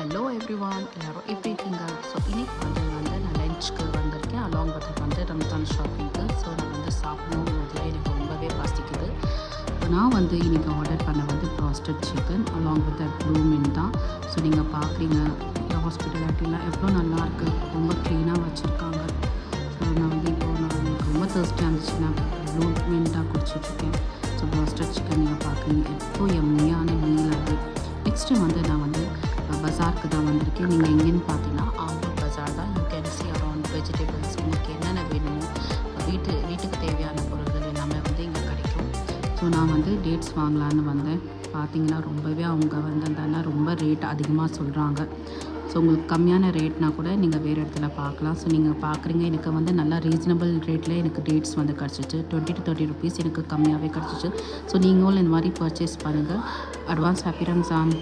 Hello everyone, எல்லாரும் எப்படி இருக்கீங்க? ஸோ இன்னைக்கு வந்து நான் லஞ்சுக்கு வந்திருக்கேன். அலாங் வித் வந்து ரம்ஜான் ஷாப்பிங்க்கு. ஸோ நான் வந்து சாப்பிடணும் போதில் எனக்கு ரொம்பவே பசிக்குது. இப்போ நான் வந்து இன்றைக்கி ஆர்டர் பண்ண வந்து broasted chicken along with blue மீன் தான். ஸோ நீங்கள் பார்க்குறீங்க ஹாஸ்பிட்டாலிட்டிலாம் எவ்வளோ நல்லாயிருக்கு, ரொம்ப க்ளீனாக வச்சுருக்காங்க. ஸோ நான் வந்து எனக்கு ரொம்ப தேர்ஸ்டாக இருந்துச்சு, நான் ப்ளூ மீன் தான் குடிச்சிட்ருக்கேன். ஸோ ப்ராஸ்டட் சிக்கன் நீங்கள் பார்க்குறீங்க, எவ்வளோ எம்மியான மீல் அது. நெக்ஸ்ட்டு வந்து நான் வந்து பஜாருக்கு தான் வந்திருக்கேன். நீங்கள் எங்கேன்னு பார்த்தீங்கன்னா ஆம்பூர் பஜார் தான். You can see around vegetables, உங்களுக்கு என்னென்ன வேணுமோ வீட்டுக்கு தேவையான பொருட்கள் எல்லாமே வந்து இங்கே கிடைக்கும். ஸோ நான் வந்து டேட்ஸ் வாங்கலான்னு வந்தேன். பார்த்தீங்கன்னா ரொம்பவே அவங்க வந்து அந்த ரொம்ப ரேட் அதிகமாக சொல்கிறாங்க. ஸோ உங்களுக்கு கம்மியான ரேட்னா கூட நீங்கள் வேறு இடத்துல பார்க்கலாம். ஸோ நீங்கள் பார்க்குறீங்க, எனக்கு வந்து நல்லா ரீசனபிள் ரேட்டில் எனக்கு டேட்ஸ் வந்து கிடச்சிச்சு. 20 to 30 ருபீஸ் எனக்கு கம்மியாகவே கிடச்சிச்சு. ஸோ நீங்களும் இந்த மாதிரி பர்ச்சேஸ் பண்ணுங்கள். Advance happy Ramzan.